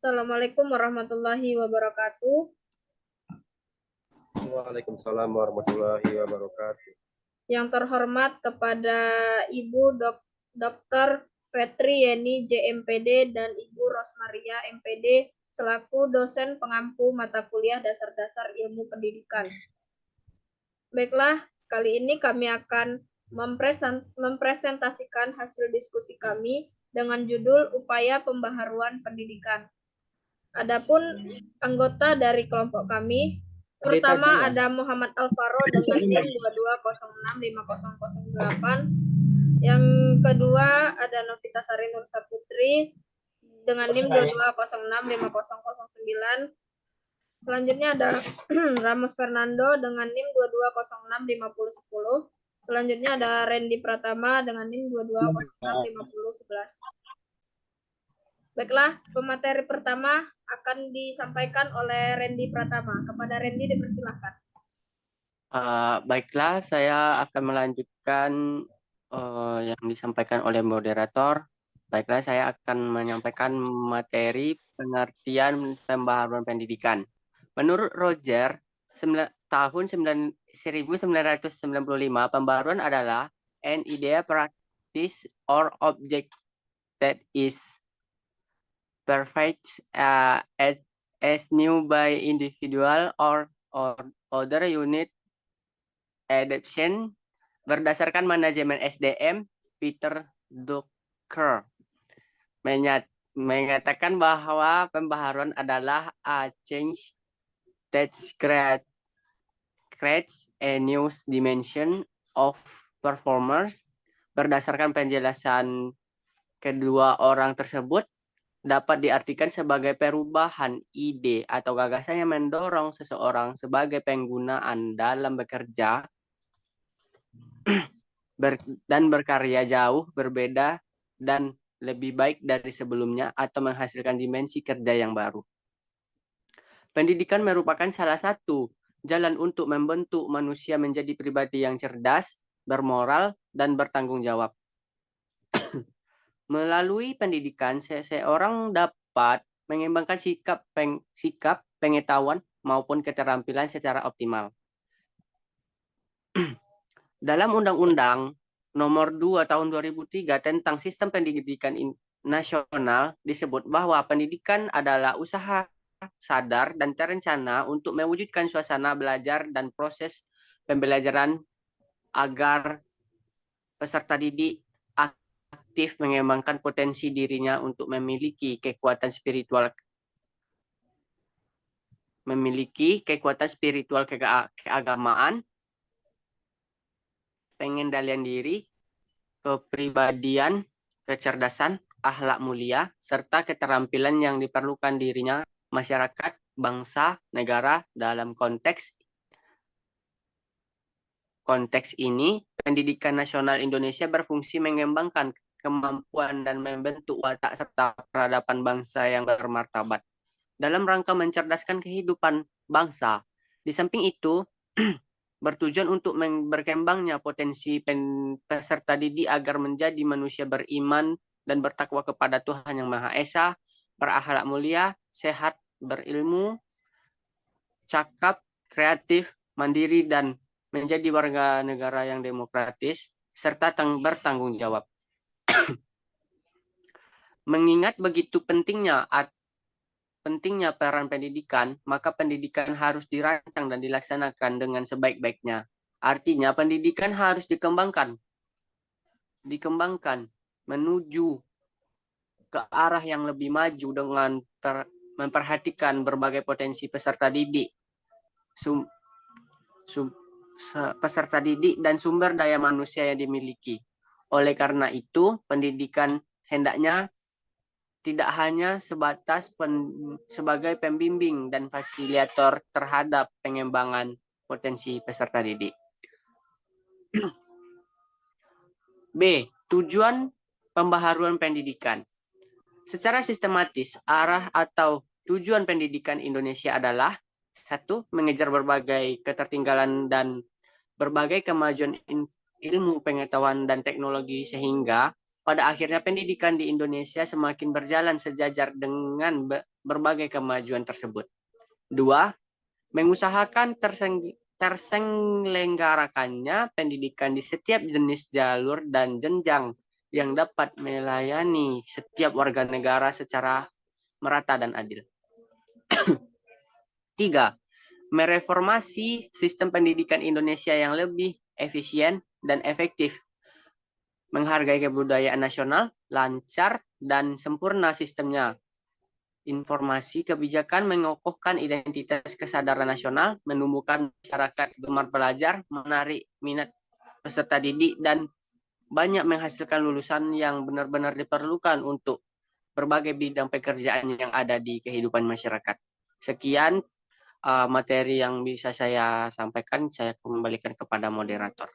Assalamualaikum warahmatullahi wabarakatuh. Waalaikumsalam warahmatullahi wabarakatuh. Yang terhormat kepada Ibu Dr. Fetri Yeni JMPD dan Ibu Rosmaria MPD selaku dosen pengampu mata kuliah dasar-dasar ilmu pendidikan. Baiklah, kali ini kami akan mempresentasikan hasil diskusi kami dengan judul Upaya Pembaharuan Pendidikan. Adapun anggota dari kelompok kami, pertama ada Muhammad Alvaro dengan NIM 22065008. Yang kedua ada Novita Sari Nur Saputri dengan NIM 22065009. Selanjutnya ada Ramos Fernando dengan NIM 22065010. Selanjutnya ada Randy Pratama dengan NIM 22065011. Baiklah, pemateri pertama akan disampaikan oleh Randy Pratama. Kepada Randy dipersilakan. Baiklah, saya akan melanjutkan yang disampaikan oleh moderator. Baiklah, saya akan menyampaikan materi pengertian pembaharuan pendidikan. Menurut Roger, tahun 1995, pembaharuan adalah an idea, practice, or object that is perfect as new by individual or other unit adoption berdasarkan manajemen SDM Peter Drucker mengatakan bahwa pembaharuan adalah a change that creates a new dimension of performance. Berdasarkan penjelasan kedua orang tersebut, dapat diartikan sebagai perubahan ide atau gagasan yang mendorong seseorang sebagai penggunaan dalam bekerja dan berkarya jauh berbeda dan lebih baik dari sebelumnya atau menghasilkan dimensi kerja yang baru. Pendidikan merupakan salah satu jalan untuk membentuk manusia menjadi pribadi yang cerdas, bermoral, dan bertanggung jawab. Melalui pendidikan, seseorang dapat mengembangkan sikap, pengetahuan, maupun keterampilan secara optimal. Dalam Undang-Undang Nomor 2 Tahun 2003 tentang Sistem Pendidikan Nasional disebut bahwa pendidikan adalah usaha sadar dan terencana untuk mewujudkan suasana belajar dan proses pembelajaran agar peserta didik aktif mengembangkan potensi dirinya untuk memiliki kekuatan spiritual keagamaan, pengendalian diri, kepribadian, kecerdasan, akhlak mulia, serta keterampilan yang diperlukan dirinya, masyarakat, bangsa, negara. Dalam konteks ini, pendidikan nasional Indonesia berfungsi mengembangkan kemampuan dan membentuk watak serta peradaban bangsa yang bermartabat dalam rangka mencerdaskan kehidupan bangsa. Di samping itu, bertujuan untuk berkembangnya potensi peserta didik agar menjadi manusia beriman dan bertakwa kepada Tuhan Yang Maha Esa, berakhlak mulia, sehat, berilmu, cakap, kreatif, mandiri, dan menjadi warga negara yang demokratis, serta bertanggung jawab. Mengingat begitu pentingnya peran pendidikan, maka pendidikan harus dirancang dan dilaksanakan dengan sebaik-baiknya. Artinya pendidikan harus dikembangkan menuju ke arah yang lebih maju dengan memperhatikan berbagai potensi peserta didik, dan sumber daya manusia yang dimiliki. Oleh karena itu, pendidikan hendaknya tidak hanya sebatas sebagai pembimbing dan fasilitator terhadap pengembangan potensi peserta didik. B. Tujuan pembaharuan pendidikan. Secara sistematis, arah atau tujuan pendidikan Indonesia adalah 1. Mengejar berbagai ketertinggalan dan berbagai kemajuan ilmu, pengetahuan, dan teknologi sehingga Pada akhirnya pendidikan di Indonesia semakin berjalan sejajar dengan berbagai kemajuan tersebut. 2. Mengusahakan terselenggarakannya pendidikan di setiap jenis jalur dan jenjang yang dapat melayani setiap warga negara secara merata dan adil. 3. Mereformasi sistem pendidikan Indonesia yang lebih efisien dan efektif, menghargai kebudayaan nasional, lancar, dan sempurna sistemnya. Informasi kebijakan mengokohkan identitas kesadaran nasional, menumbuhkan masyarakat gemar belajar, menarik minat peserta didik, dan banyak menghasilkan lulusan yang benar-benar diperlukan untuk berbagai bidang pekerjaan yang ada di kehidupan masyarakat. Sekian materi yang bisa saya sampaikan, saya kembalikan kepada moderator.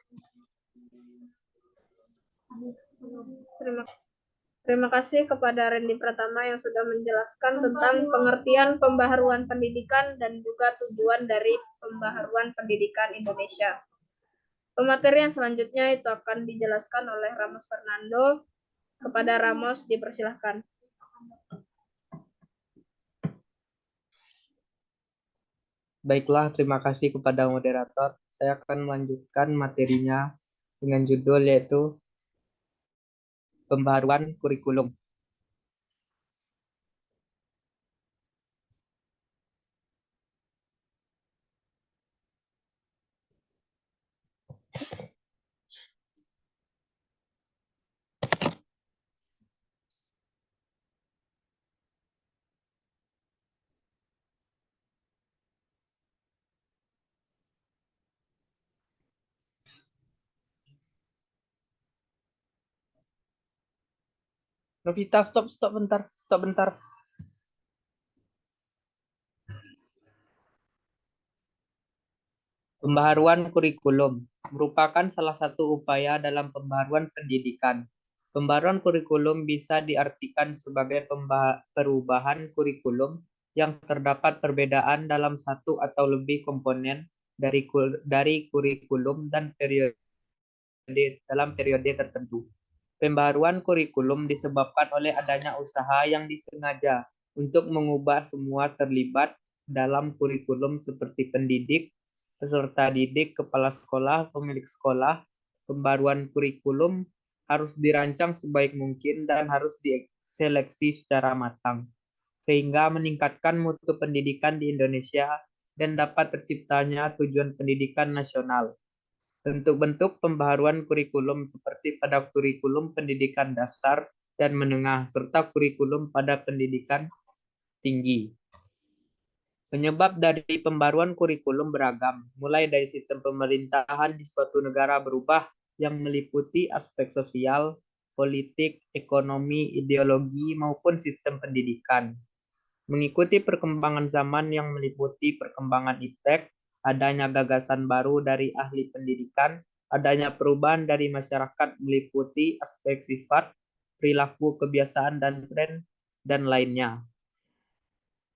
Terima kasih kepada Randy Pratama yang sudah menjelaskan tentang pengertian pembaharuan pendidikan dan juga tujuan dari pembaharuan pendidikan Indonesia. Pemateri yang selanjutnya itu akan dijelaskan oleh Ramos Fernando. Kepada Ramos, dipersilahkan. Baiklah, terima kasih kepada moderator. Saya akan melanjutkan materinya dengan judul yaitu Pembaharuan Kurikulum. Novita, stop bentar. Pembaharuan kurikulum merupakan salah satu upaya dalam pembaharuan pendidikan. Pembaharuan kurikulum bisa diartikan sebagai perubahan kurikulum yang terdapat perbedaan dalam satu atau lebih komponen dari kurikulum dan dalam periode tertentu. Pembaharuan kurikulum disebabkan oleh adanya usaha yang disengaja untuk mengubah semua terlibat dalam kurikulum seperti pendidik, peserta didik, kepala sekolah, pemilik sekolah. Pembaharuan kurikulum harus dirancang sebaik mungkin dan harus diseleksi secara matang, sehingga meningkatkan mutu pendidikan di Indonesia dan dapat terciptanya tujuan pendidikan nasional. Bentuk-bentuk pembaharuan kurikulum seperti pada kurikulum pendidikan dasar dan menengah, serta kurikulum pada pendidikan tinggi. Penyebab dari pembaruan kurikulum beragam, mulai dari sistem pemerintahan di suatu negara berubah yang meliputi aspek sosial, politik, ekonomi, ideologi, maupun sistem pendidikan. Mengikuti perkembangan zaman yang meliputi perkembangan iptek, adanya gagasan baru dari ahli pendidikan, adanya perubahan dari masyarakat meliputi aspek sifat, perilaku, kebiasaan, dan tren, dan lainnya.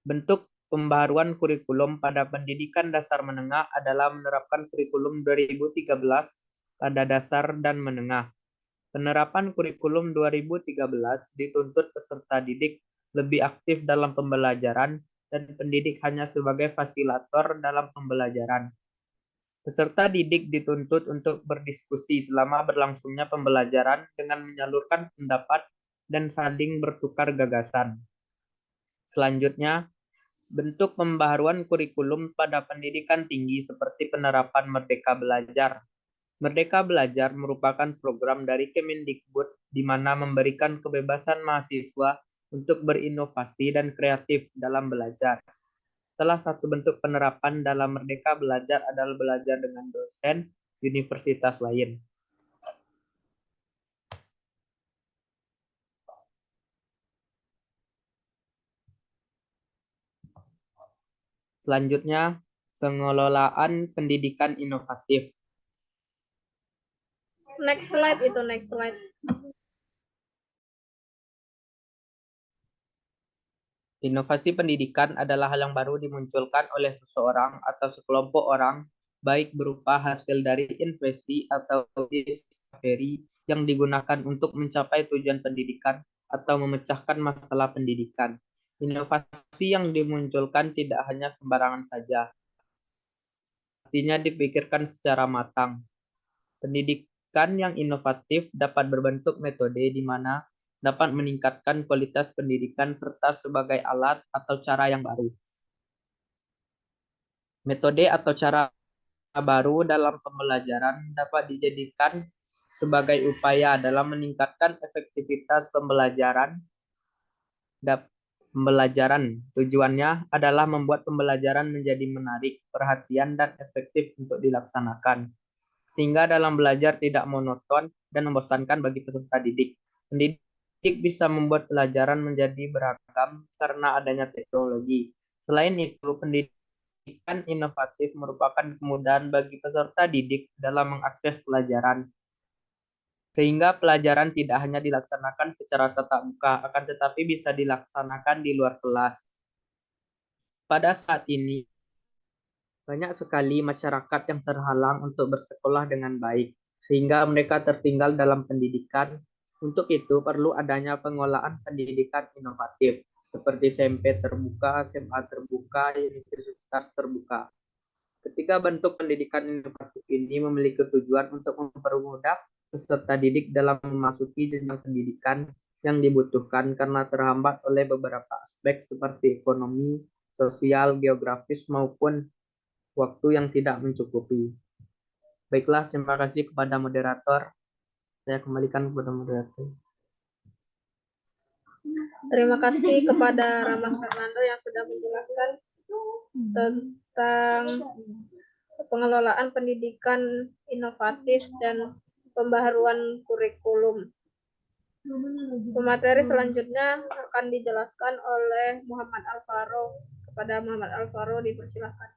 Bentuk pembaharuan kurikulum pada pendidikan dasar menengah adalah menerapkan kurikulum 2013 pada dasar dan menengah. Penerapan kurikulum 2013 dituntut peserta didik lebih aktif dalam pembelajaran dan pendidik hanya sebagai fasilitator dalam pembelajaran. Peserta didik dituntut untuk berdiskusi selama berlangsungnya pembelajaran dengan menyalurkan pendapat dan saling bertukar gagasan. Selanjutnya, bentuk pembaharuan kurikulum pada pendidikan tinggi seperti penerapan Merdeka Belajar. Merdeka Belajar merupakan program dari Kemendikbud di mana memberikan kebebasan mahasiswa untuk berinovasi dan kreatif dalam belajar. Salah satu bentuk penerapan dalam Merdeka Belajar adalah belajar dengan dosen universitas lain. Selanjutnya, pengelolaan pendidikan inovatif. Next slide. Inovasi pendidikan adalah hal yang baru dimunculkan oleh seseorang atau sekelompok orang baik berupa hasil dari investasi atau discovery yang digunakan untuk mencapai tujuan pendidikan atau memecahkan masalah pendidikan. Inovasi yang dimunculkan tidak hanya sembarangan saja, pastinya dipikirkan secara matang. Pendidikan yang inovatif dapat berbentuk metode di mana dapat meningkatkan kualitas pendidikan serta sebagai alat atau cara yang baru. Metode atau cara baru dalam pembelajaran dapat dijadikan sebagai upaya dalam meningkatkan efektivitas pembelajaran. Tujuannya adalah membuat pembelajaran menjadi menarik, perhatian, dan efektif untuk dilaksanakan. Sehingga dalam belajar tidak monoton dan membosankan bagi peserta didik. Pendidik bisa membuat pelajaran menjadi beragam karena adanya teknologi. Selain itu, pendidikan inovatif merupakan kemudahan bagi peserta didik dalam mengakses pelajaran. Sehingga pelajaran tidak hanya dilaksanakan secara tatap muka, akan tetapi bisa dilaksanakan di luar kelas. Pada saat ini, banyak sekali masyarakat yang terhalang untuk bersekolah dengan baik, sehingga mereka tertinggal dalam pendidikan. Untuk itu, perlu adanya pengolahan pendidikan inovatif, seperti SMP terbuka, SMA terbuka, universitas terbuka. Ketiga bentuk pendidikan inovatif ini memiliki tujuan untuk mempermudah peserta didik dalam memasuki jenjang pendidikan yang dibutuhkan karena terhambat oleh beberapa aspek seperti ekonomi, sosial, geografis, maupun waktu yang tidak mencukupi. Baiklah, terima kasih kepada moderator. Saya kembalikan kepada moderator. Terima kasih kepada Ramas Fernando yang sudah menjelaskan tentang pengelolaan pendidikan inovatif dan pembaharuan kurikulum. Pemateri selanjutnya akan dijelaskan oleh Muhammad Alvaro. Kepada Muhammad Alvaro dipersilakan.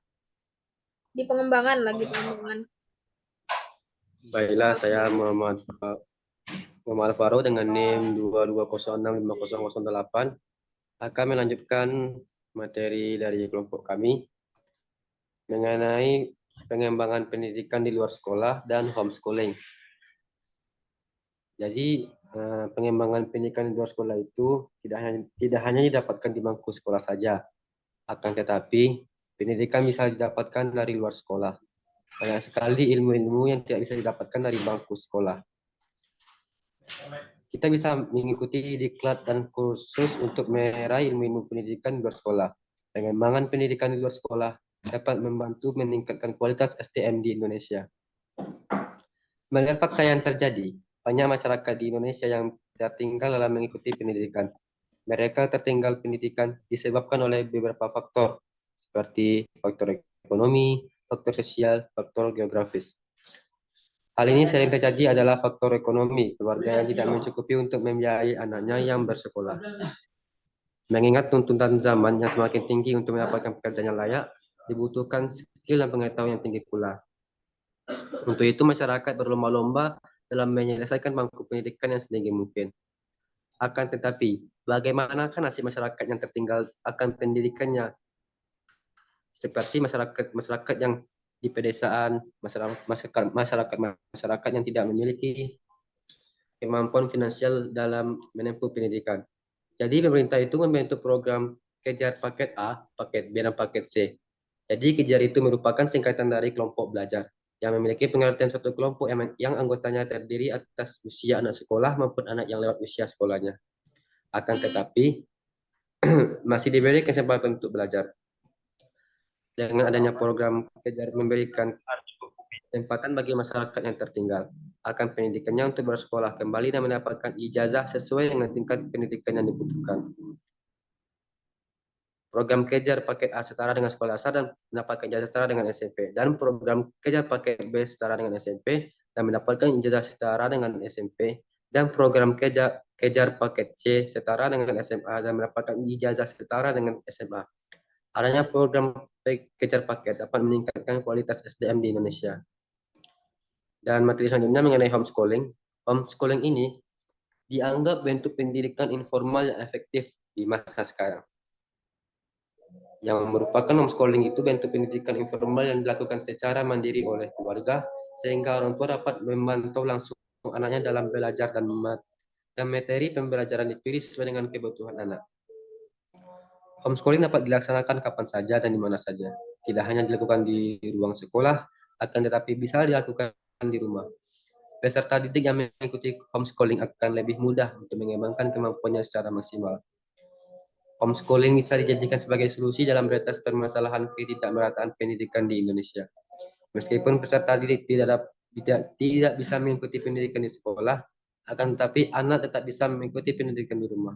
Di pengembangan. Baiklah, saya Muhammad Alvaro dengan NIM 22065008 akan melanjutkan materi dari kelompok kami mengenai pengembangan pendidikan di luar sekolah dan homeschooling. Jadi pengembangan pendidikan di luar sekolah itu tidak hanya didapatkan di bangku sekolah saja, akan tetapi pendidikan bisa didapatkan dari luar sekolah. Banyak sekali ilmu-ilmu yang tidak bisa didapatkan dari bangku sekolah. Kita bisa mengikuti diklat dan kursus untuk meraih ilmu-ilmu pendidikan di luar sekolah. Pengembangan pendidikan di luar sekolah dapat membantu meningkatkan kualitas SDM di Indonesia. Melihat fakta yang terjadi, banyak masyarakat di Indonesia yang tertinggal dalam mengikuti pendidikan. Mereka tertinggal pendidikan disebabkan oleh beberapa faktor, seperti faktor ekonomi, faktor sosial, faktor geografis. Hal ini sering terjadi adalah faktor ekonomi, keluarga yang tidak mencukupi untuk membiayai anaknya yang bersekolah. Mengingat tuntutan zaman yang semakin tinggi untuk mendapatkan pekerjaan yang layak, dibutuhkan skill dan pengetahuan yang tinggi pula. Untuk itu, masyarakat berlomba-lomba dalam menyelesaikan bangku pendidikan yang setinggi mungkin. Akan tetapi, bagaimanakah nasib masyarakat yang tertinggal akan pendidikannya? Seperti masyarakat yang di pedesaan, masyarakat yang tidak memiliki kemampuan finansial dalam menempuh pendidikan. Jadi pemerintah itu membentuk program Kejar Paket A, Paket B, dan Paket C. Jadi Kejar itu merupakan singkatan dari kelompok belajar yang memiliki pengertian suatu kelompok yang anggotanya terdiri atas usia anak sekolah maupun anak yang lewat usia sekolahnya. Akan tetapi masih diberi kesempatan untuk belajar. Dengan adanya program Kejar memberikan kesempatan bagi masyarakat yang tertinggal akan pendidikannya untuk bersekolah kembali dan mendapatkan ijazah sesuai dengan tingkat pendidikan yang dibutuhkan. Program Kejar Paket A setara dengan sekolah dasar dan mendapatkan ijazah setara dengan SMP, dan program Kejar Paket B setara dengan SMP dan mendapatkan ijazah setara dengan SMP, dan program Kejar Paket C setara dengan SMA dan mendapatkan ijazah setara dengan SMA. Adanya program Kejar Paket dapat meningkatkan kualitas SDM di Indonesia. Dan materi selanjutnya mengenai homeschooling. Homeschooling ini dianggap bentuk pendidikan informal yang efektif di masa sekarang. Yang merupakan homeschooling itu bentuk pendidikan informal yang dilakukan secara mandiri oleh keluarga, sehingga orang tua dapat memantau langsung anaknya dalam belajar dan materi pembelajaran dipilih sesuai dengan kebutuhan anak. Homeschooling dapat dilaksanakan kapan saja dan di mana saja. Tidak hanya dilakukan di ruang sekolah, akan tetapi bisa dilakukan di rumah. Peserta didik yang mengikuti homeschooling akan lebih mudah untuk mengembangkan kemampuannya secara maksimal. Homeschooling bisa dijadikan sebagai solusi dalam batas permasalahan ketidakmerataan pendidikan di Indonesia. Meskipun peserta didik tidak bisa mengikuti pendidikan di sekolah, akan tetapi anak tetap bisa mengikuti pendidikan di rumah.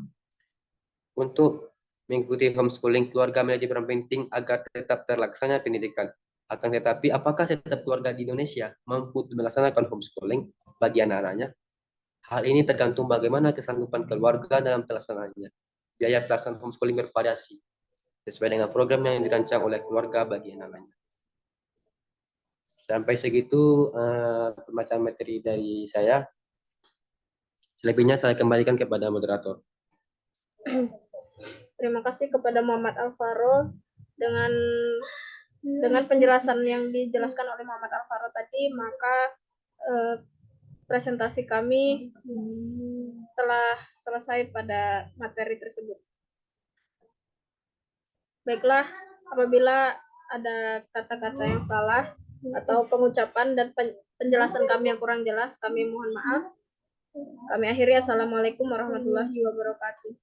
Untuk mengikuti homeschooling, keluarga menjadi peran penting agar tetap terlaksana pendidikan. Akan tetapi, apakah setiap keluarga di Indonesia mampu melaksanakan homeschooling bagi anak-anaknya? Hal ini tergantung bagaimana kesanggupan keluarga dalam pelaksanaannya. Biaya pelaksanaan homeschooling bervariasi sesuai dengan program yang dirancang oleh keluarga bagi anak-anaknya. Sampai segitu pembacaan materi dari saya. Selebihnya saya kembalikan kepada moderator. Terima kasih kepada Muhammad Alvaro dengan penjelasan yang dijelaskan oleh Muhammad Alvaro tadi, maka presentasi kami telah selesai pada materi tersebut. Baiklah, apabila ada kata-kata yang salah atau pengucapan dan penjelasan kami yang kurang jelas, kami mohon maaf. Kami akhiri. Assalamualaikum warahmatullahi wabarakatuh.